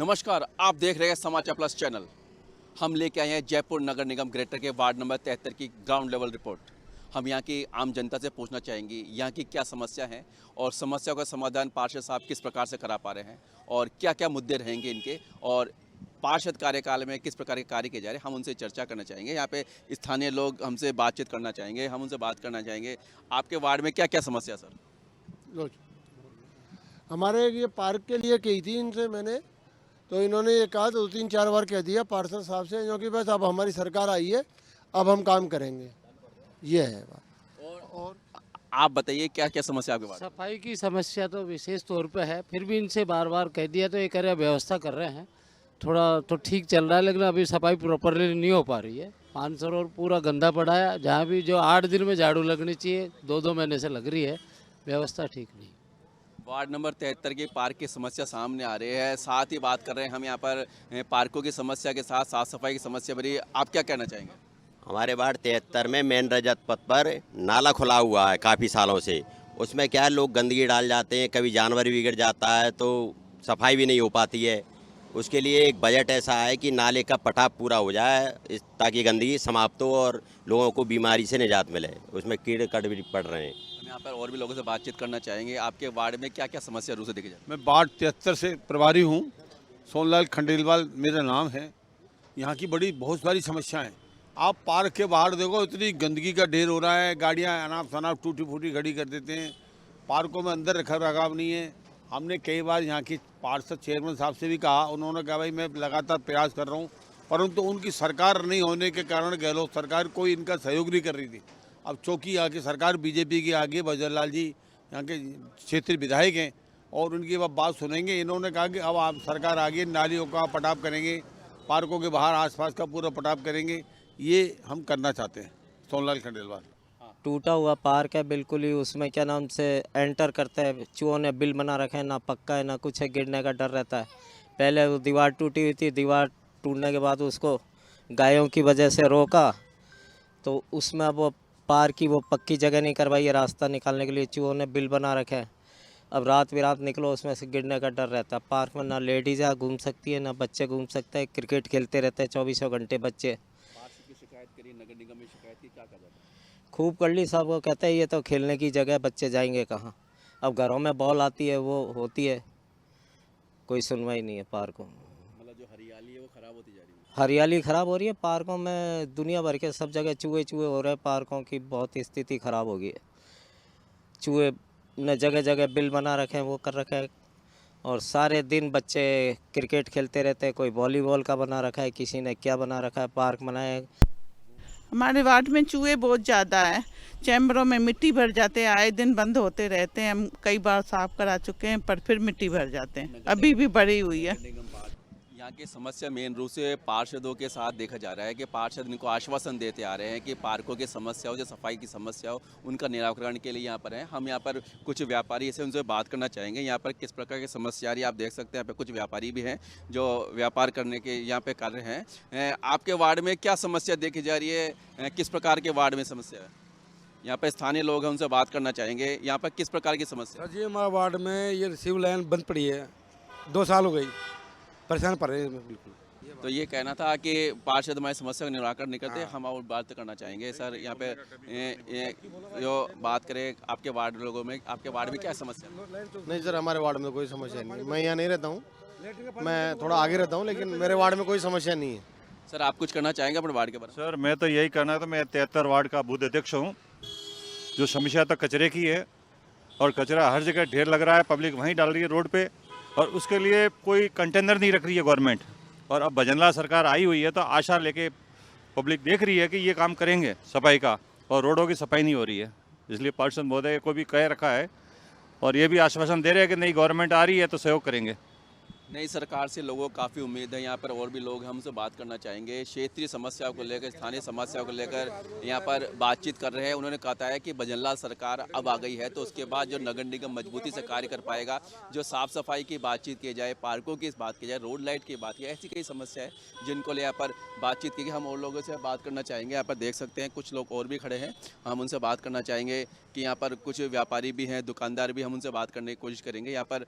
नमस्कार, आप देख रहे हैं समाचार प्लस चैनल। हम लेके आए हैं जयपुर नगर निगम ग्रेटर के वार्ड नंबर 73 की ग्राउंड लेवल रिपोर्ट। हम यहाँ की आम जनता से पूछना चाहेंगे यहाँ की क्या समस्या है और समस्या का समाधान पार्षद साहब किस प्रकार से करा पा रहे हैं और क्या क्या मुद्दे रहेंगे इनके और पार्षद कार्यकाल में किस प्रकार के कार्य किए जा रहे हैं, हम उनसे चर्चा करना चाहेंगे। यहाँ पे स्थानीय लोग हमसे बातचीत करना चाहेंगे, हम उनसे बात करना चाहेंगे। आपके वार्ड में क्या क्या समस्या सर? लो, हमारे ये पार्क के लिए कही थी इनसे मैंने, तो इन्होंने ये कहा तो 3-4 बार कह दिया पार्षद साहब से, जो कि बस अब हमारी सरकार आई है, अब हम काम करेंगे, ये है बात। और आप बताइए क्या क्या समस्या आपके वार्ड में? सफाई की समस्या तो विशेष तौर पे है, फिर भी इनसे बार बार कह दिया तो ये कह रहे हैं व्यवस्था कर रहे हैं, थोड़ा तो ठीक चल रहा है, लेकिन अभी सफाई प्रॉपरली नहीं हो पा रही है। 500 रोड पूरा गंदा पड़ा है, जहाँ भी जो 8 दिन में झाड़ू लगनी चाहिए 2-2 महीने से लग रही है, व्यवस्था ठीक नहीं। वार्ड नंबर 73 के पार्क की समस्या सामने आ रही है, साथ ही बात कर रहे हैं हम यहाँ पर पार्कों की समस्या के साथ साफ सफाई की समस्या बड़ी। आप क्या कहना चाहेंगे? हमारे वार्ड 73 में मेन रजत पथ पर नाला खुला हुआ है काफ़ी सालों से। उसमें क्या है, लोग गंदगी डाल जाते हैं, कभी जानवर भी गिर जाता है, तो सफाई भी नहीं हो पाती है। उसके लिए एक बजट ऐसा है कि नाले का पटाव पूरा हो जाए ताकि गंदगी समाप्त हो और लोगों को बीमारी से निजात मिले। उसमें कीड़े कट भी पड़ रहे हैं। हम यहाँ पर और भी लोगों से बातचीत करना चाहेंगे। आपके वार्ड में क्या क्या समस्या रूप से देखी जाए? मैं वार्ड 73 से प्रभारी हूँ। सोनलाल खंडेलवाल मेरा नाम है। यहाँ की बहुत सारी समस्याएं हैं। आप पार्क के बाहर देखो, इतनी गंदगी का ढेर हो रहा है, गाड़ियाँ अनाप शनाप टूटी फूटी खड़ी कर देते हैं। पार्कों में अंदर रखा रखाव नहीं है। हमने कई बार यहाँ की पार्षद चेयरमैन साहब से भी कहा, उन्होंने कहा भाई मैं लगातार प्रयास कर रहा हूँ, परंतु उनकी सरकार नहीं होने के कारण गहलोत सरकार कोई इनका सहयोग नहीं कर रही थी। अब चूँकि यहाँ की सरकार बीजेपी की आगे बजरलाल जी यहाँ के क्षेत्रीय विधायक हैं और उनकी अब बात सुनेंगे। इन्होंने कहा कि अब आप सरकार आगे नालियों का पटाव करेंगे, पार्कों के बाहर आसपास का पूरा पटाव करेंगे, ये हम करना चाहते हैं। सोनलाल खंडेलवाल। टूटा हुआ पार्क है बिल्कुल ही, उसमें क्या नाम से एंटर करते हैं, चूहों ने बिल बना रखे हैं, ना पक्का है ना कुछ है, गिरने का डर रहता है। पहले वो दीवार टूटी हुई थी, दीवार टूटने के बाद उसको गायों की वजह से रोका, तो उसमें अब वो पार्क की वो पक्की जगह नहीं करवाई है रास्ता निकालने के लिए, चूहों ने बिल बना रखे हैं। अब रात बिरात निकलो उसमें से गिरने का डर रहता है। पार्क में ना लेडीज़ घूम सकती है ना बच्चे घूम सकते हैं, क्रिकेट खेलते रहते हैं 24 घंटे बच्चे। शिकायत करी, नगर निगम में शिकायत की, क्या कहा जाता है? खूब कर ली साहब, वो कहते हैं ये तो खेलने की जगह है, बच्चे जाएंगे कहाँ। अब घरों में बॉल आती है वो होती है, कोई सुनवाई नहीं है पार्कों में। मतलब जो हरियाली है वो खराब होती जा रही है। हरियाली ख़राब हो रही है पार्कों में, दुनिया भर के सब जगह चूहे चूहे हो रहे हैं, पार्कों की बहुत स्थिति ख़राब हो गई है। चूहे ने जगह जगह बिल बना रखे हैं, वो कर रखे हैं, और सारे दिन बच्चे क्रिकेट खेलते रहते हैं। कोई वॉलीबॉल का बना रखा है, किसी ने क्या बना रखा है, पार्क बनाया है। हमारे वार्ड में चूहे बहुत ज़्यादा है, चैम्बरों में मिट्टी भर जाते हैं, आए दिन बंद होते रहते हैं। हम कई बार साफ करा चुके हैं पर फिर मिट्टी भर जाते हैं, अभी भी भरी हुई है। यहाँ की समस्या मेन रूप से पार्षदों के साथ देखा जा रहा है कि पार्षद इनको आश्वासन देते आ रहे हैं कि पार्कों की समस्या हो, जो सफाई की समस्या हो, उनका निराकरण के लिए यहाँ पर हैं। हम यहाँ पर कुछ व्यापारी ऐसे उनसे बात करना चाहेंगे यहाँ पर किस प्रकार की समस्या आ रही है। आप देख सकते हैं यहाँ पे कुछ व्यापारी भी हैं जो व्यापार करने के यहाँ पे कर रहे हैं। आपके वार्ड में क्या समस्या देखी जा रही है, किस प्रकार के वार्ड में समस्या है? यहाँ पे स्थानीय लोग हैं, उनसे बात करना चाहेंगे। यहाँ पर किस प्रकार की समस्या? सर जी, हमारे वार्ड में ये रिसीव लाइन बंद पड़ी है, 2 साल हो गई, परेशान पड़ रहे हैं बिल्कुल। तो ये कहना था कि पार्षद हमारी समस्या का निराकरण नहीं करते। हम और बात करना चाहेंगे सर यहाँ पे जो बात करें आपके वार्ड लोगों में, आपके वार्ड में क्या समस्या? नहीं सर, हमारे वार्ड में कोई समस्या नहीं है। मैं यहाँ नहीं रहता हूँ, मैं थोड़ा आगे रहता हूँ, लेकिन मेरे वार्ड में कोई समस्या नहीं है। सर आप कुछ करना चाहेंगे अपने वार्ड के बारे में? सर मैं तो यही कहना था, मैं 73 वार्ड का बूथ अध्यक्ष हूँ। जो समस्या तो कचरे की है और कचरा हर जगह ढेर लग रहा है, पब्लिक वहीं डाल रही है रोड पे, और उसके लिए कोई कंटेनर नहीं रख रही है गवर्नमेंट। और अब भजनलाल सरकार आई हुई है तो आशा लेके पब्लिक देख रही है कि ये काम करेंगे सफाई का, और रोडों की सफाई नहीं हो रही है। इसलिए पार्षद महोदय को भी कह रखा है और ये भी आश्वासन दे रहे हैं कि नई गवर्नमेंट आ रही है तो सहयोग करेंगे। नई सरकार से लोगों को काफ़ी उम्मीद है। यहाँ पर और भी लोग हमसे बात करना चाहेंगे, क्षेत्रीय समस्याओं को लेकर, स्थानीय समस्याओं को लेकर यहाँ पर बातचीत कर रहे हैं। उन्होंने कहा है कि भजनलाल सरकार अब आ गई है तो उसके बाद जो नगर निगम मजबूती से कार्य कर पाएगा, जो साफ़ सफाई की बातचीत की जाए, पार्कों की बात की जाए, रोड लाइट की बात की जाए, ऐसी कई समस्या है जिनको ले यहाँ पर बातचीत की। हम और लोगों से बात करना चाहेंगे। यहाँ पर देख सकते हैं कुछ लोग और भी खड़े हैं, हम उनसे बात करना चाहेंगे कि यहाँ पर कुछ व्यापारी भी हैं, दुकानदार भी, हम उनसे बात करने की कोशिश करेंगे। यहाँ पर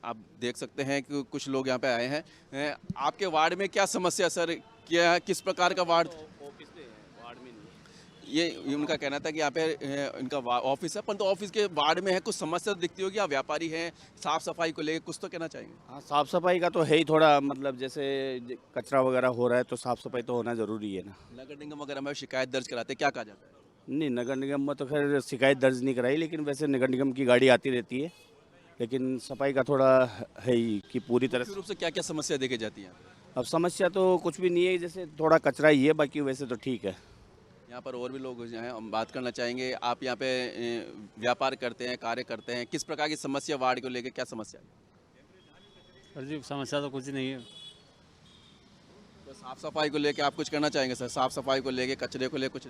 आप देख सकते हैं कि कुछ कुछ लोग यहाँ पे आए हैं। आपके वार्ड में क्या समस्या सर, क्या किस प्रकार का वार्ड? ये उनका कहना था कि यहाँ पे इनका ऑफिस है, परंतु ऑफिस के वार्ड में है, कुछ समस्या तो दिखती होगी। आप व्यापारी हैं, साफ सफाई को लेकर कुछ तो कहना चाहेंगे? हाँ, साफ़ सफाई का तो है ही थोड़ा, मतलब जैसे कचरा वगैरह हो रहा है तो साफ़ सफाई तो होना ज़रूरी है ना। नगर निगम वगैरह में शिकायत दर्ज कराते, क्या कहा जाता है? नहीं, नगर निगम में तो खैर शिकायत दर्ज नहीं कराई, लेकिन वैसे नगर निगम की गाड़ी आती रहती है, लेकिन सफाई का थोड़ा है ही कि पूरी तरह मुख्य रूप से क्या क्या समस्या देखी जाती है? अब समस्या तो कुछ भी नहीं है, जैसे थोड़ा कचरा ही है, बाकी वैसे तो ठीक है। यहाँ पर और भी लोग हैं, हम बात करना चाहेंगे। आप यहाँ पे व्यापार करते हैं, कार्य करते हैं, किस प्रकार की समस्या वार्ड को लेकर, क्या समस्या है? सर जी समस्या तो कुछ नहीं है। तो साफ सफाई को लेकर आप कुछ करना चाहेंगे सर? साफ सफाई को लेकर, कचरे को लेकर कुछ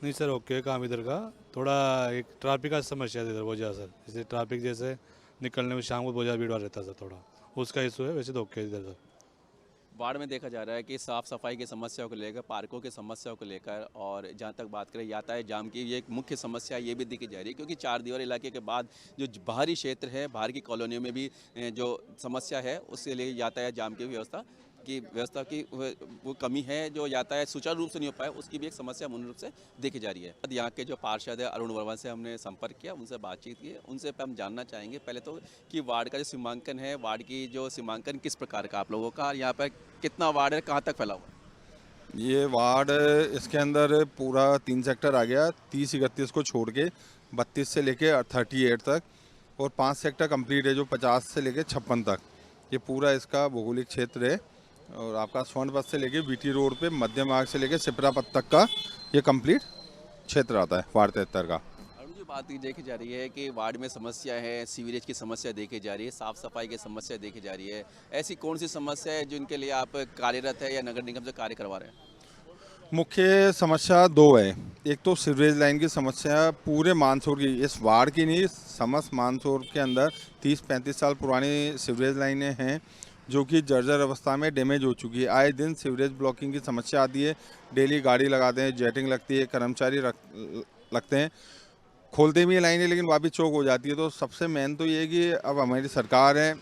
नहीं सर, ओके काम इधर का। थोड़ा एक ट्रैफिक का समस्या है इधर बहुत ज़्यादा सर, जैसे ट्रैफिक जैसे निकलने में शाम को बहुत ज़्यादा भीड़ भाड़ रहता है सर, थोड़ा उसका इशू है। वैसे तो ओके इधर सर। वार्ड में देखा जा रहा है कि साफ़ सफाई की समस्याओं को लेकर, पार्कों की समस्याओं को लेकर, और जहाँ तक बात करें यातायात जाम की, ये एक मुख्य समस्या ये भी दिखी जा रही है, क्योंकि चार दीवार इलाके के बाद जो बाहरी क्षेत्र है, बाहर की कॉलोनियों में भी जो समस्या है, उसके लिए यातायात जाम की व्यवस्था की वो कमी है, जो यातायात सुचारू रूप से नहीं हो पाया, उसकी भी एक समस्या मूल रूप से देखी जा रही है। यहाँ के जो पार्षद है अरुण वर्मा से हमने संपर्क किया, उनसे बातचीत की, उनसे हम जानना चाहेंगे पहले तो कि वार्ड का जो सीमांकन है, वार्ड की जो सीमांकन किस प्रकार का आप लोगों का, यहाँ पर कितना वार्ड है, कहाँ तक फैला हुआ है? ये वार्ड, इसके अंदर पूरा 3 सेक्टर आ गया, 30-31 को छोड़ के 32 से लेके 38 तक, और 5 सेक्टर कंप्लीट है जो 50 से लेके 56 तक। ये पूरा इसका भौगोलिक क्षेत्र है, और आपका स्वर्ण पथ से लेके बीटी रोड पे मध्य मार्ग से लेके सिपरा पथ तक का ये कंप्लीट क्षेत्र आता है वार्ड 73 का। अरुण जी, बात देखी जा रही है कि वार्ड में समस्या है, सीवरेज की समस्या देखी जा रही है, साफ सफाई की समस्या देखी जा रही है, ऐसी कौन सी समस्या है जिनके लिए आप कार्यरत है या नगर निगम से कार्य करवा रहे हैं? मुख्य समस्या 2 है। एक तो सीवरेज लाइन की समस्या पूरे मानसूर की, इस वार्ड की नहीं, समस्त मानसूर के अंदर 30-35 साल पुरानी सीवरेज लाइनें हैं जो कि जर्जर अवस्था में डैमेज हो चुकी है। आए दिन सीवरेज ब्लॉकिंग की समस्या आती है, डेली गाड़ी लगाते हैं, जेटिंग लगती है, कर्मचारी लगते हैं, खोलते भी लाइनें, लेकिन वापस चौक हो जाती है। तो सबसे मेन तो ये है कि अब हमारी सरकार है,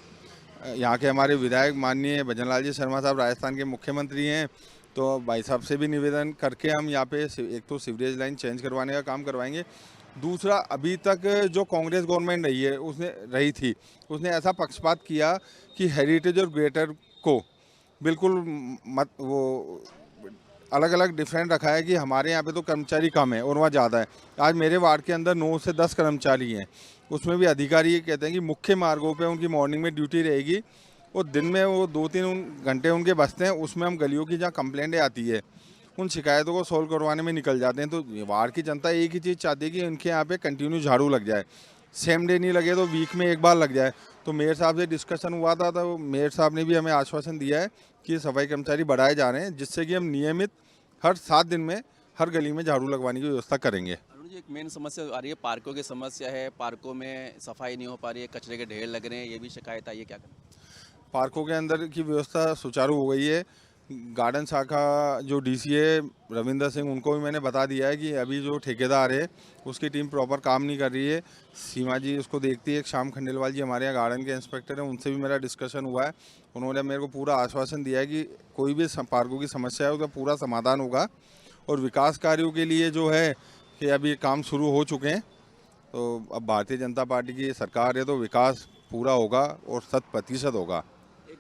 यहाँ के हमारे विधायक माननीय भजन लाल जी शर्मा साहब राजस्थान के मुख्यमंत्री हैं, तो भाई साहब से भी निवेदन करके हम यहाँ पे एक तो सीवरेज लाइन चेंज करवाने का काम करवाएंगे। दूसरा, अभी तक जो कांग्रेस गवर्नमेंट उसने ऐसा पक्षपात किया कि हेरिटेज और ग्रेटर को बिल्कुल वो अलग अलग डिफरेंट रखा है कि हमारे यहाँ पे तो कर्मचारी कम है और वहाँ ज़्यादा है। आज मेरे वार्ड के अंदर 9 से 10 कर्मचारी हैं, उसमें भी अधिकारी ये कहते हैं कि मुख्य मार्गों पे उनकी मॉर्निंग में ड्यूटी रहेगी और दिन में वो 2-3 घंटे उनके बचते हैं, उसमें हम गलियों की जहाँ कंप्लेंटें आती है उन शिकायतों को सॉल्व करवाने में निकल जाते हैं। तो वार्ड की जनता एक ही चीज़ चाहती है कि उनके यहाँ पे कंटिन्यू झाड़ू लग जाए, सेम डे नहीं लगे तो वीक में एक बार लग जाए। तो मेयर साहब से डिस्कशन हुआ था, तो मेयर साहब ने भी हमें आश्वासन दिया है कि सफाई कर्मचारी बढ़ाए जा रहे हैं, जिससे कि हम नियमित हर 7 दिन में हर गली में झाड़ू लगवाने की व्यवस्था करेंगे। अरुण जी, एक मेन समस्या आ रही है, पार्कों की समस्या है, पार्कों में सफाई नहीं हो पा रही है, कचरे के ढेर लग रहे हैं, ये भी शिकायत आई है, क्या करें? पार्कों के अंदर की व्यवस्था सुचारू हो गई है। गार्डन शाखा जो डीसी है रविंदर सिंह, उनको भी मैंने बता दिया है कि अभी जो ठेकेदार है उसकी टीम प्रॉपर काम नहीं कर रही है, सीमा जी उसको देखती है। एक श्याम खंडेलवाल जी हमारे यहाँ गार्डन के इंस्पेक्टर हैं, उनसे भी मेरा डिस्कशन हुआ है, उन्होंने मेरे को पूरा आश्वासन दिया है कि कोई भी पार्कों की समस्या है उसका पूरा समाधान होगा। और विकास कार्यों के लिए जो है कि अभी काम शुरू हो चुके हैं, तो अब भारतीय जनता पार्टी की सरकार है तो विकास पूरा होगा और 100% होगा।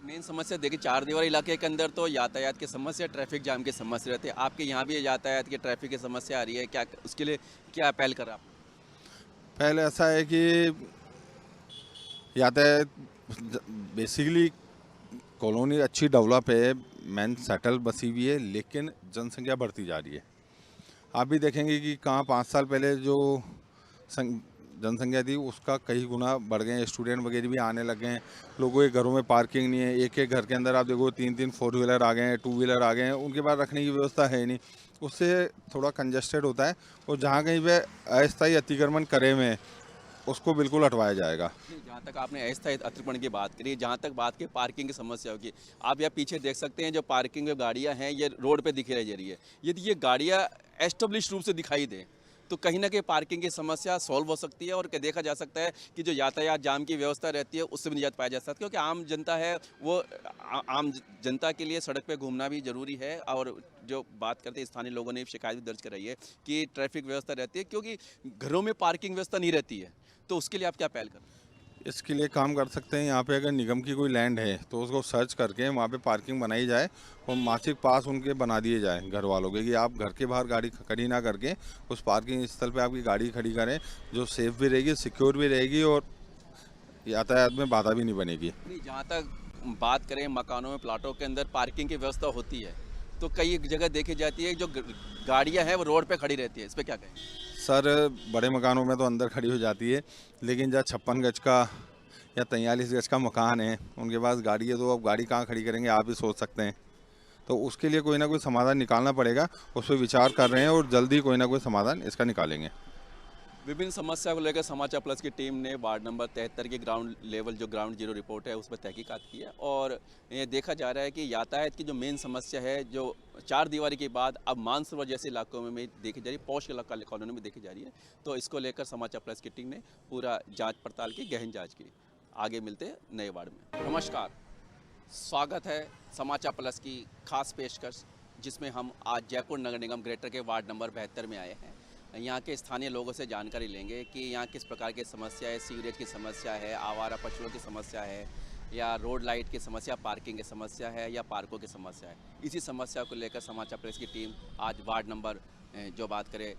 मेन समस्या देखिए, 4 दीवार इलाके के अंदर तो यातायात की समस्या, ट्रैफिक जाम की समस्या रहती है। आपके यहाँ भी यातायात की, ट्रैफिक की समस्या आ रही है, क्या उसके लिए क्या पहल कर रहा आप? पहले ऐसा है कि यातायात बेसिकली कॉलोनी अच्छी डेवलप है, मैन सेटल बसी हुई है, लेकिन जनसंख्या बढ़ती जा रही है। आप भी देखेंगे कि कहाँ 5 साल पहले जो जनसंख्या थी उसका कई गुना बढ़ गए हैं, स्टूडेंट वगैरह भी आने लगे हैं, लोगों के घरों में पार्किंग नहीं है, एक घर के अंदर आप देखो 3-3 4 व्हीलर आ गए हैं, 2 व्हीलर आ गए हैं, उनके पास रखने की व्यवस्था है नहीं, उससे थोड़ा कंजस्टेड होता है। और जहाँ कहीं पे अस्थायी अतिक्रमण करे हुए हैं उसको बिल्कुल हटवाया जाएगा। जहाँ तक आपने अस्थायी अतिक्रमण की बात करी, जहाँ तक बात की पार्किंग की समस्या होगी, आप यहाँ पीछे देख सकते हैं जो पार्किंग में गाड़ियाँ हैं ये रोड पर दिखाई जा रही है। यदि ये गाड़ियाँ एस्टेब्लिश रूप से दिखाई दें तो कहीं ना कहीं पार्किंग की समस्या सॉल्व हो सकती है और देखा जा सकता है कि जो यातायात जाम की व्यवस्था रहती है उससे भी निजात पाया जा सकता है, क्योंकि आम जनता है वो आम जनता के लिए सड़क पे घूमना भी ज़रूरी है। और जो बात करते हैं स्थानीय लोगों ने शिकायत भी दर्ज कराई है कि ट्रैफिक व्यवस्था रहती है, क्योंकि घरों में पार्किंग व्यवस्था नहीं रहती है। तो उसके लिए आप क्या पहल करें? इसके लिए काम कर सकते हैं, यहाँ पे अगर निगम की कोई लैंड है तो उसको सर्च करके वहाँ पे पार्किंग बनाई जाए और मासिक पास उनके बना दिए जाए घर वालों के, कि आप घर के बाहर गाड़ी खड़ी ना करके उस पार्किंग स्थल पे आपकी गाड़ी खड़ी करें, जो सेफ भी रहेगी, सिक्योर भी रहेगी और यातायात में बाधा भी नहीं बनेगी। नहीं, जहाँ तक बात करें मकानों में, प्लाटों के अंदर पार्किंग की व्यवस्था होती है, तो कई जगह देखी जाती है जो गाड़ियाँ हैं वो रोड पे खड़ी रहती है, इस पर क्या कहें? सर, बड़े मकानों में तो अंदर खड़ी हो जाती है, लेकिन जहाँ 56 गज का या 43 गज का मकान है उनके पास गाड़ी है, तो अब गाड़ी कहाँ खड़ी करेंगे आप भी सोच सकते हैं। तो उसके लिए कोई ना कोई समाधान निकालना पड़ेगा, उस पर विचार कर रहे हैं और जल्दी कोई ना कोई समाधान इसका निकालेंगे। विभिन्न समस्या को लेकर समाचार प्लस की टीम ने वार्ड नंबर 73 की ग्राउंड लेवल जो ग्राउंड जीरो रिपोर्ट है उस पर तहकीकात की है और ये देखा जा रहा है कि यातायात की जो मेन समस्या है जो 4 दीवारी के बाद अब मानसरोवर जैसे इलाकों में देखी जा रही है, पॉश कॉलोनी में देखी जा रही है। तो इसको लेकर समाचार प्लस की टीम ने पूरा जाँच पड़ताल की, गहन जाँच की। आगे मिलते हैं नए वार्ड में। नमस्कार, स्वागत है समाचार प्लस की खास पेशकश, जिसमें हम आज जयपुर नगर निगम ग्रेटर के वार्ड नंबर 72 में आए हैं। यहाँ के स्थानीय लोगों से जानकारी लेंगे कि यहाँ किस प्रकार की समस्या है, सीवरेज की समस्या है, आवारा पशुओं की समस्या है, या रोड लाइट की समस्या, पार्किंग की समस्या है, या पार्कों की समस्या है। इसी समस्या को लेकर समाचार प्रेस की टीम आज वार्ड नंबर जो बात करें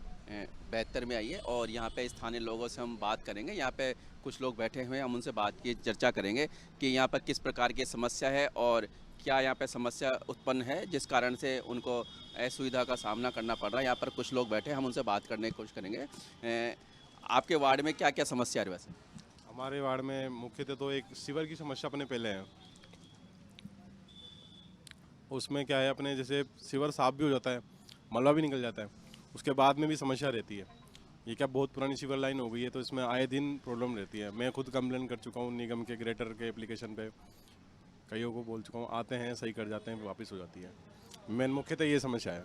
72 में आई है और यहाँ पे स्थानीय लोगों से हम बात करेंगे। यहाँ पे कुछ लोग बैठे हुए हैं, हम उनसे बात की चर्चा करेंगे कि यहाँ पर किस प्रकार की समस्या है और क्या यहाँ पे समस्या उत्पन्न है जिस कारण से उनको असुविधा का सामना करना पड़ रहा है। यहाँ पर कुछ लोग बैठे हैं, हम उनसे बात करने की कोशिश करेंगे। आपके वार्ड में क्या क्या समस्या है वैसे? हमारे वार्ड में मुख्यतः तो एक सीवर की समस्या अपने पहले है। उसमें क्या है, अपने जैसे सीवर साफ भी हो जाता है, मलबा भी निकल जाता है, उसके बाद में भी समस्या रहती है। ये क्या बहुत पुरानी सीवर लाइन हो गई है, तो इसमें आए दिन प्रॉब्लम रहती है। मैं खुद कंप्लेन कर चुका हूँ निगम के ग्रेटर के एप्लीकेशन पे, कईयों को बोल चुका हूँ, आते हैं सही कर जाते हैं, वापस हो जाती है। मेन मुख्यतः ये समस्या है।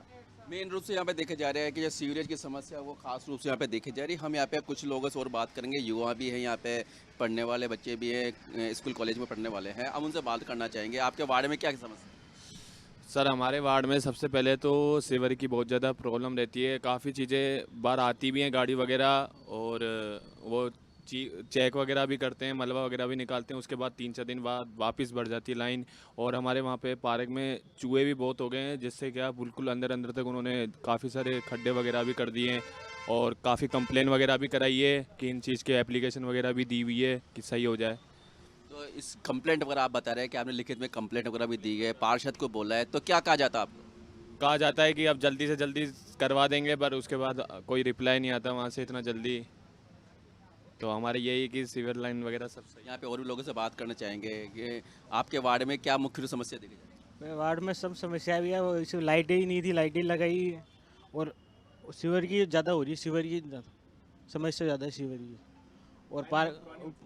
मेन रूप से यहाँ पे देखे जा रहे हैं कि जो सीवरेज की समस्या वो खास रूप से यहाँ पे देखी जा रही है। हम यहाँ पे कुछ लोगों से और बात करेंगे, युवा भी हैं यहाँ पे, पढ़ने वाले बच्चे भी हैं, स्कूल कॉलेज में पढ़ने वाले हैं। हम उनसे बात करना चाहेंगे, आपके वार्ड में क्या समस्या है? सर, हमारे वार्ड में सबसे पहले तो सीवर की बहुत ज़्यादा प्रॉब्लम रहती है। काफ़ी चीज़ें बाहर आती भी हैं, गाड़ी वगैरह, और वो चेक वगैरह भी करते हैं, मलबा वगैरह भी निकालते हैं, उसके बाद 3-4 दिन बाद वापस बढ़ जाती है लाइन। और हमारे वहाँ पे पार्क में चूहे भी बहुत हो गए हैं, जिससे क्या बिल्कुल अंदर अंदर तक उन्होंने काफ़ी सारे खड्डे वगैरह भी कर दिए हैं और काफ़ी कंप्लेन वगैरह भी कराई है कि इन चीज़ के एप्लीकेशन वगैरह भी दी हुई है कि सही हो जाए। तो इस कंप्लेंट वगैरह आप बता रहे हैं कि आपने लिखित में कंप्लेंट वगैरह भी दी है, पार्षद को बोला है, तो क्या कहा जाता है आपको? कहा जाता है कि अब जल्दी से जल्दी करवा देंगे, पर उसके बाद कोई रिप्लाई नहीं आता वहाँ से इतना जल्दी। तो हमारे यही कि सीवर लाइन वगैरह सब सही। यहाँ पे और भी लोगों से बात करना चाहेंगे कि आपके वार्ड में क्या मुख्य समस्या देखी जाती है? वार्ड में सब समस्या भी है, वो इसे लाइटें ही नहीं थी, लाइटें लगाई और सीवर की ज़्यादा हो रही है, सीवर की समस्या ज़्यादा है सीवर की। और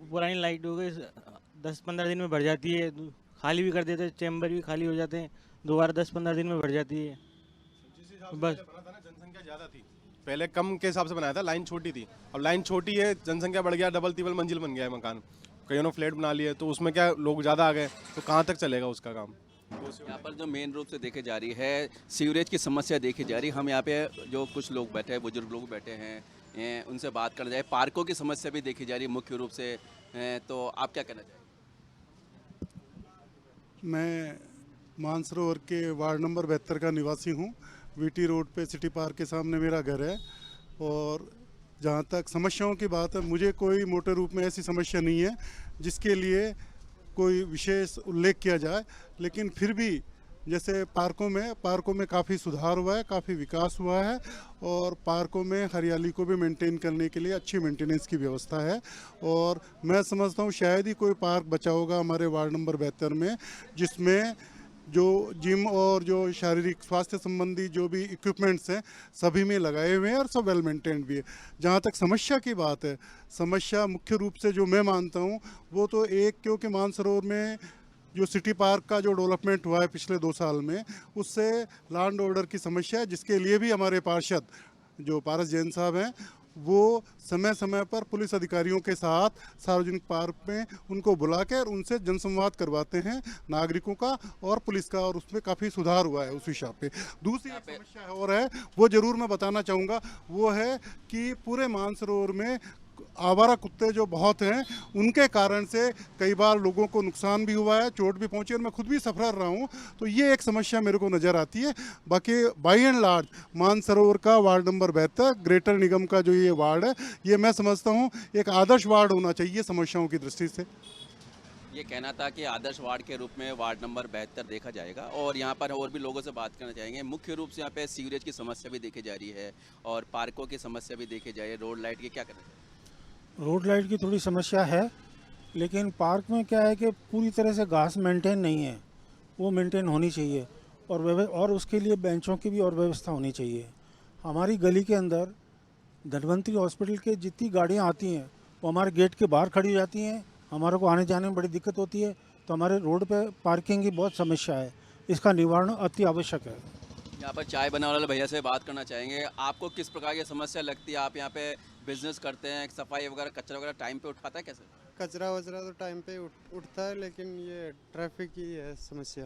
पुरानी लाइट हो गई 10-15 दिन में भर जाती है, खाली भी कर देते हैं, चैम्बर भी खाली हो जाते हैं, दोबारा 10-15 दिन में भर जाती है। बस जनसंख्या ज़्यादा थी, पहले कम के हिसाब से बनाया था, लाइन छोटी थी। अब लाइन छोटी है, जनसंख्या बढ़ गया, डबल तिबल मंजिल बन गया है मकान, कईयों ने फ्लैट बना लिए, तो उसमें क्या लोग ज़्यादा आ गए, तो कहाँ तक चलेगा उसका काम। यहाँ पर जो मेन रूप से देखे जा रही है सीवरेज की समस्या देखी जा रही है। हम यहाँ पे जो कुछ लोग बैठे हैं, बुजुर्ग लोग बैठे हैं, उनसे बात करना जाए। पार्कों की समस्या भी देखी जा रही है मुख्य रूप से, तो आप क्या कहना चाहेंगे? मैं मानसरोवर के वार्ड नंबर 72 का निवासी हूँ। वीटी रोड पे सिटी पार्क के सामने मेरा घर है और जहाँ तक समस्याओं की बात है, मुझे कोई मोटे रूप में ऐसी समस्या नहीं है जिसके लिए कोई विशेष उल्लेख किया जाए, लेकिन फिर भी जैसे पार्कों में काफ़ी सुधार हुआ है, काफ़ी विकास हुआ है और पार्कों में हरियाली को भी मेंटेन करने के लिए अच्छी मेंटेनेंस की व्यवस्था है। और मैं समझता हूँ शायद ही कोई पार्क बचा होगा हमारे वार्ड नंबर 72 में जिसमें जो जिम और जो शारीरिक स्वास्थ्य संबंधी जो भी इक्विपमेंट्स हैं सभी में लगाए हुए हैं और सब वेल मेंटेन्ड भी है। जहाँ तक समस्या की बात है, समस्या मुख्य रूप से जो मैं मानता हूँ वो तो क्योंकि मानसरोवर में जो सिटी पार्क का जो डेवलपमेंट हुआ है पिछले 2 साल में, उससे लैंड ऑर्डर की समस्या है, जिसके लिए भी हमारे पार्षद जो पारस जैन साहब हैं, वो समय समय पर पुलिस अधिकारियों के साथ सार्वजनिक पार्क में उनको बुलाकर उनसे जनसंवाद करवाते हैं नागरिकों का और पुलिस का, और उसमें काफ़ी सुधार हुआ है उस विषय पे। दूसरी एक समस्या और है, वो ज़रूर मैं बताना चाहूँगा, वो है कि पूरे मानसरोवर में आवारा कुत्ते जो बहुत हैं, उनके कारण से कई बार लोगों को नुकसान भी हुआ है, चोट भी पहुंची, और मैं खुद भी सफर रहा हूं, तो ये एक समस्या मेरे को नज़र आती है। बाकी बाई एंड लार्ज मानसरोवर का वार्ड नंबर 72 ग्रेटर निगम का जो ये वार्ड है, ये मैं समझता हूं एक आदर्श वार्ड होना चाहिए समस्याओं की दृष्टि से। ये कहना था कि आदर्श वार्ड के रूप में वार्ड नंबर 72 देखा जाएगा। और यहाँ पर और भी लोगों से बात करना चाहेंगे। मुख्य रूप से यहाँ पे सीवरेज की समस्या भी देखी जा रही है और पार्कों की समस्या भी देखी जा रही है, रोड लाइट की, क्या करना चाहिए? रोड लाइट की थोड़ी समस्या है, लेकिन पार्क में क्या है कि पूरी तरह से घास मेंटेन नहीं है, वो मेंटेन होनी चाहिए, और उसके लिए बेंचों की भी और व्यवस्था होनी चाहिए। हमारी गली के अंदर धनवंतरी हॉस्पिटल के जितनी गाड़ियाँ आती हैं वो हमारे गेट के बाहर खड़ी हो जाती हैं, हमारे को आने जाने में बड़ी दिक्कत होती है, तो हमारे रोड पे पार्किंग की बहुत समस्या है, इसका निवारण अति आवश्यक है। यहाँ पर चाय बनाने वाले भैया से बात करना चाहेंगे। आपको किस प्रकार की समस्या लगती है? आप यहाँ पे बिजनेस करते हैं, सफाई वगैरह, कचरा वगैरह टाइम पे उठाता है कैसे? कचरा वचरा तो टाइम पे उठता है, लेकिन ये ट्रैफिक की है समस्या,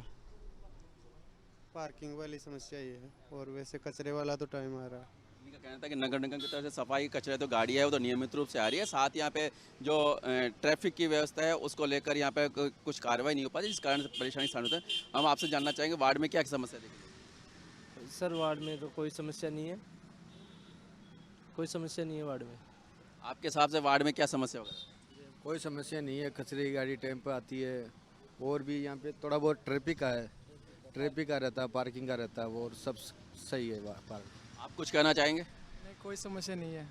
पार्किंग वाली समस्या ये है, और वैसे कचरे वाला तो टाइम आ रहा है। इनका कहना था कि नगर निगम की तरफ से सफाई कचरे तो गाड़ी है वो तो नियमित रूप से आ रही है, साथ यहाँ पे जो ट्रैफिक की व्यवस्था है उसको लेकर यहाँ पे कुछ कार्रवाई नहीं हो पाती, जिस कारण से परेशानी स्थान होता है। हम आपसे जानना चाहेंगे वार्ड में क्या समस्या देखी? सर वार्ड में तो कोई समस्या नहीं है, कोई समस्या नहीं है वार्ड में। आपके हिसाब से वार्ड में क्या समस्या होगा? कोई समस्या नहीं है, कचरे की गाड़ी टाइम पर आती है, और भी यहाँ पे थोड़ा बहुत ट्रैफिक का है, ट्रैफिक का रहता है, पार्किंग का रहता है, वो सब सही है पार्क। आप कुछ कहना चाहेंगे? नहीं, कोई समस्या नहीं है,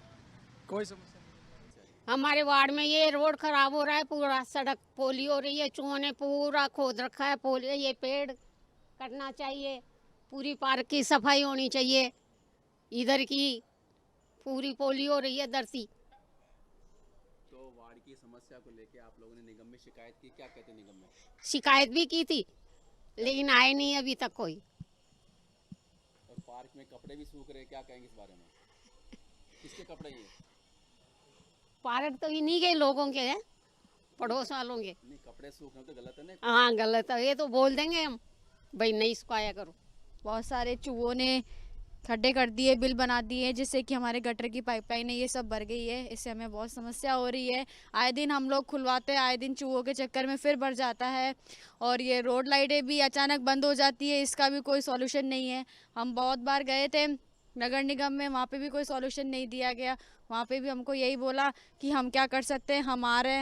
कोई समस्या नहीं। हमारे वार्ड में ये रोड खराब हो रहा है, पूरा सड़क पोली हो रही है, चूहों ने पूरा खोद रखा है पोली, ये पेड़ कटना चाहिए, पूरी पार्क की सफाई होनी चाहिए, इधर की पूरी पोली हो रही है धरती। तो वार्ड की समस्या को लेके आप लोगों ने निगम में शिकायत की, क्या कहते हैं निगम में? शिकायत भी की थी, लेकिन आए नहीं अभी तक कोई। और पार्क में कपड़े भी सूख रहे हैं, क्या कहेंगे इस बारे में? किसके कपड़े ये? पार्क तो इन्हीं के लोगों के हैं, पड़ोस वालों के। नहीं, कपड़े सूखना तो गलत है ना? हाँ गलत है, ये तो बोल देंगे हम, भाई नहीं सुखाया करो। बहुत सारे चूहों ने खड्डे कर दिए, बिल बना दिए, जिससे कि हमारे गटर की पाइपलाइन है ये सब भर गई है, इससे हमें बहुत समस्या हो रही है। आए दिन हम लोग खुलवाते हैं, आए दिन चूहों के चक्कर में फिर भर जाता है, और ये रोड लाइटें भी अचानक बंद हो जाती है, इसका भी कोई सॉल्यूशन नहीं है। हम बहुत बार गए थे नगर निगम में, वहाँ पे भी कोई सॉल्यूशन नहीं दिया गया, वहाँ पे भी हमको यही बोला कि हम क्या कर सकते हैं, हम आ रहे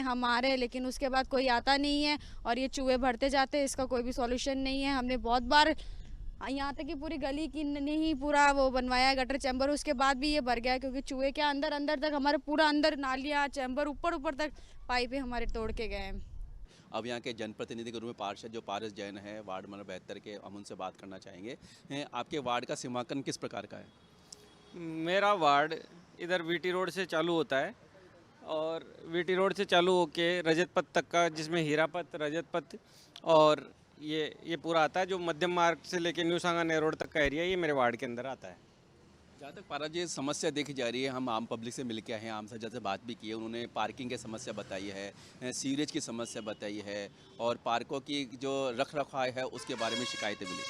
हैं, लेकिन उसके बाद कोई आता नहीं है और ये चूहे भरते जाते हैं, इसका कोई भी सॉल्यूशन नहीं है। हमने बहुत बार यहाँ तक कि पूरी गली की नहीं पूरा वो बनवाया गटर चैम्बर, उसके बाद भी ये भर गया, क्योंकि चूहे के अंदर तक हमारे पूरा अंदर नालियाँ चैम्बर ऊपर तक पाइपें हमारे तोड़ के गए हैं। अब यहाँ के जनप्रतिनिधि के रूप में पार्षद जो पारस जैन है वार्ड नंबर 72 के, हम उनसे बात करना चाहेंगे। आपके वार्ड का सीमांकन किस प्रकार का है? मेरा वार्ड इधर वीटी रोड से चालू होता है, और वीटी रोड से चालू होके रजत पथ तक का, जिसमें हीरापथ, रजत पथ और ये पूरा आता है, जो मध्यम मार्ग से लेके न्यू सांगा रोड तक का एरिया, ये मेरे वार्ड के अंदर आता है। जहाँ तक पारस जी समस्या देखी जा रही है, हम आम पब्लिक से मिल के आए हैं, आम सज्जा से बात भी की है, उन्होंने पार्किंग की समस्या बताई है, सीवरेज की समस्या बताई है, और पार्कों की जो रख रखाव है उसके बारे में शिकायतें मिली।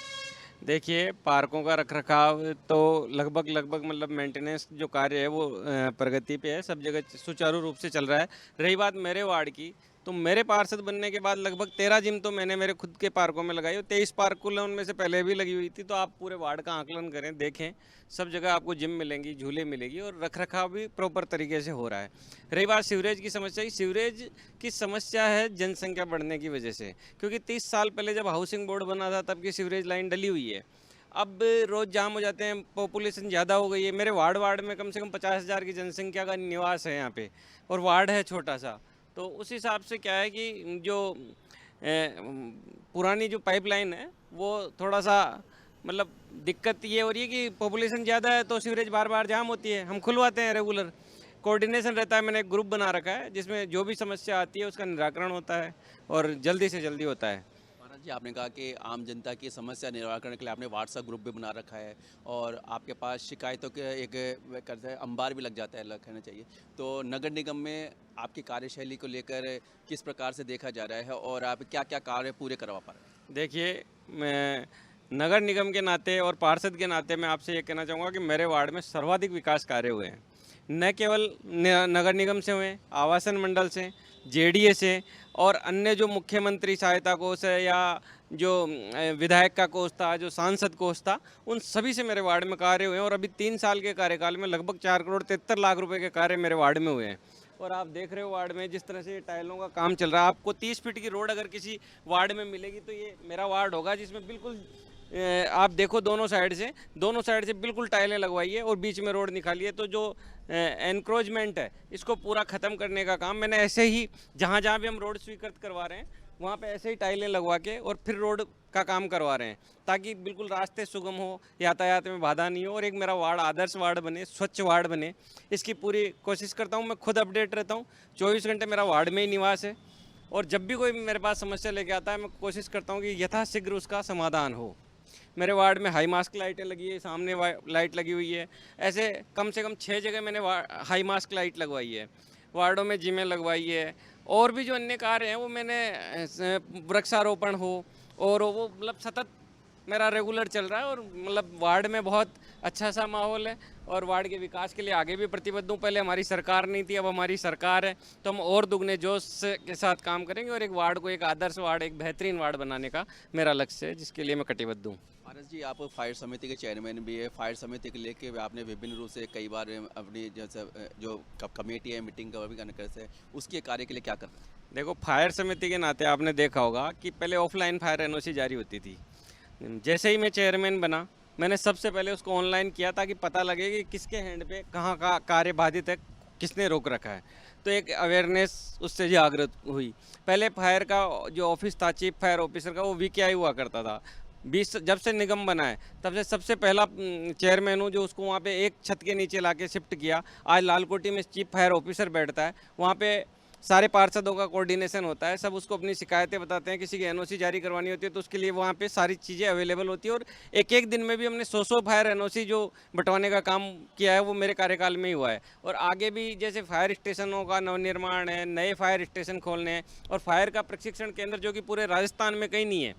देखिए, पार्कों का रख रखाव तो लगभग मतलब मेंटेनेंस जो कार्य है वो प्रगति पे है, सब जगह सुचारू रूप से चल रहा है। रही बात मेरे वार्ड की, तो मेरे पार्षद बनने के बाद लगभग 13 जिम तो मैंने मेरे खुद के पार्कों में लगाई, और 23 पार्कों उनमें से पहले भी लगी हुई थी। तो आप पूरे वार्ड का आकलन करें, देखें, सब जगह आपको जिम मिलेंगी, झूले मिलेगी, और रखरखाव भी प्रॉपर तरीके से हो रहा है। रही बात सीवरेज की समस्या, सीवरेज की समस्या है जनसंख्या बढ़ने की वजह से, क्योंकि 30 साल पहले जब हाउसिंग बोर्ड बना था तब की सीवरेज लाइन डली हुई है। अब रोज़ जाम हो जाते हैं, पॉपुलेशन ज़्यादा हो गई है। मेरे वार्ड में कम से कम 50,000 की जनसंख्या का निवास है यहाँ पे, और वार्ड है छोटा सा, तो उस हिसाब से क्या है कि जो पुरानी जो पाइपलाइन है वो थोड़ा सा मतलब दिक्कत ये हो रही है कि पॉपुलेशन ज़्यादा है, तो सीवरेज बार जाम होती है। हम खुलवाते हैं, रेगुलर कोऑर्डिनेशन रहता है, मैंने एक ग्रुप बना रखा है जिसमें जो भी समस्या आती है उसका निराकरण होता है और जल्दी से जल्दी होता है। जी, आपने कहा कि आम जनता की समस्या निराकरण के लिए आपने व्हाट्सएप ग्रुप भी बना रखा है और आपके पास शिकायतों के एक करते हैं अंबार भी लग जाता है, कहना चाहिए। तो नगर निगम में आपकी कार्यशैली को लेकर किस प्रकार से देखा जा रहा है और आप क्या क्या कार्य पूरे करवा पा रहे हैं? देखिए, मैं नगर निगम के नाते और पार्षद के नाते मैं आपसे ये कहना चाहूँगा कि मेरे वार्ड में सर्वाधिक विकास कार्य हुए हैं। न केवल नगर निगम से हुए, आवासन मंडल से, जेडीए से और अन्य जो मुख्यमंत्री सहायता कोष है या जो विधायक का कोष था, जो सांसद कोष था, उन सभी से मेरे वार्ड में कार्य हुए हैं। और अभी 3 साल के कार्यकाल में लगभग 4 करोड़ 73 लाख रुपए के कार्य मेरे वार्ड में हुए हैं। और आप देख रहे हो वार्ड में जिस तरह से टाइलों का काम चल रहा है, आपको 30 फीट की रोड अगर किसी वार्ड में मिलेगी तो ये मेरा वार्ड होगा, जिसमें बिल्कुल आप देखो दोनों साइड से बिल्कुल टाइलें लगवाई है और बीच में रोड निकाली है। तो जो एनक्रोचमेंट है इसको पूरा ख़त्म करने का काम मैंने ऐसे ही जहाँ भी हम रोड स्वीकृत करवा रहे हैं वहाँ पे ऐसे ही टाइलें लगवा के और फिर रोड का काम करवा रहे हैं, ताकि बिल्कुल रास्ते सुगम हो, यातायात में बाधा नहीं हो और एक मेरा वार्ड आदर्श वार्ड बने, स्वच्छ वार्ड बने। इसकी पूरी कोशिश करता हूँ। मैं खुद अपडेट रहता हूँ, 24 घंटे मेरा वार्ड में ही निवास है और जब भी कोई मेरे पास समस्या लेके आता है मैं कोशिश करता हूँ कि यथाशीघ्र उसका समाधान हो। मेरे वार्ड में हाई मास्क लाइटें लगी है, सामने लाइट लगी हुई है। ऐसे कम से कम 6 जगह मैंने हाई मास्क लाइट लगवाई है, वार्डों में जिमें लगवाई है। और भी जो अन्य कार्य हैं वो मैंने वृक्षारोपण हो और वो मतलब सतत मेरा रेगुलर चल रहा है और मतलब वार्ड में बहुत अच्छा सा माहौल है और वार्ड के विकास के लिए आगे भी प्रतिबद्ध हूँ। पहले हमारी सरकार नहीं थी, अब हमारी सरकार है, तो हम और दुगने जोश के साथ काम करेंगे और एक वार्ड को एक आदर्श वार्ड, एक बेहतरीन वार्ड बनाने का मेरा लक्ष्य है, जिसके लिए मैं कटिबद्ध हूँ। पारस जी, आप फायर समिति के चेयरमैन भी है। फायर समिति को लेके आपने विभिन्न रूप से कई बार अपनी जैसे जो कमेटी है मीटिंग का भी करने से उसके कार्य के लिए क्या कर रहे हैं? देखो, फायर समिति के नाते आपने देखा होगा कि पहले ऑफलाइन फायर एनओसी जारी होती थी। जैसे ही मैं चेयरमैन बना मैंने सबसे पहले उसको ऑनलाइन किया ताकि पता लगे कि किसके हैंड पे कहाँ का कार्य बाधित है, किसने रोक रखा है। तो एक अवेयरनेस उससे जागृत हुई। पहले फायर का जो ऑफिस था, चीफ फायर ऑफिसर का, वो VKI हुआ करता था। जब से निगम बना है तब से सबसे पहला चेयरमैन हूँ जो उसको वहाँ पे एक छत के नीचे लाके शिफ्ट किया। आज लालकोटी में चीफ फायर ऑफिसर बैठता है, वहाँ पे सारे पार्षदों का कोऑर्डिनेशन होता है, सब उसको अपनी शिकायतें बताते हैं। किसी की NOC जारी करवानी होती है तो उसके लिए वहाँ पे सारी चीज़ें अवेलेबल होती है। और एक दिन में भी हमने 100 फायर NOC जो बंटवाने का काम किया है वो मेरे कार्यकाल में ही हुआ है। और आगे भी जैसे फायर स्टेशनों का नवनिर्माण है, नए फायर स्टेशन खोलने हैं और फायर का प्रशिक्षण केंद्र जो कि पूरे राजस्थान में कहीं नहीं है,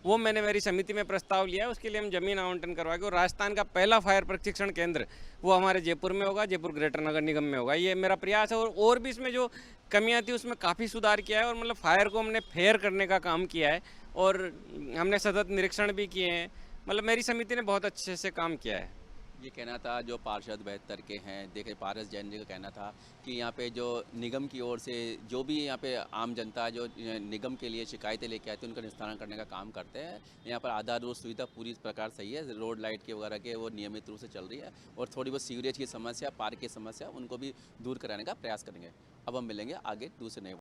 वो मैंने मेरी समिति में प्रस्ताव लिया है। उसके लिए हम जमीन आवंटन करवा के और राजस्थान का पहला फायर प्रशिक्षण केंद्र वो हमारे जयपुर में होगा, जयपुर ग्रेटर नगर निगम में होगा। ये मेरा प्रयास है। और भी इसमें जो कमियां थी उसमें काफ़ी सुधार किया है और मतलब फायर को हमने फेयर करने का काम किया है और हमने सतत निरीक्षण भी किए हैं। मतलब मेरी समिति ने बहुत अच्छे से काम किया है। ये कहना था जो पार्षद 72 के हैं, देखिए पारस जैन जी का कहना था कि यहाँ पे जो निगम की ओर से जो भी यहाँ पे आम जनता जो निगम के लिए शिकायतें लेके आती है उनका निस्तारण करने का काम करते हैं। यहाँ पर आधारभूत सुविधा पूरी प्रकार सही है, रोड लाइट के वगैरह के वो नियमित रूप से चल रही है और थोड़ी बहुत सीवरेज की समस्या, पार्क की समस्या, उनको भी दूर कराने का प्रयास करेंगे। अब हम मिलेंगे आगे दूसरे नए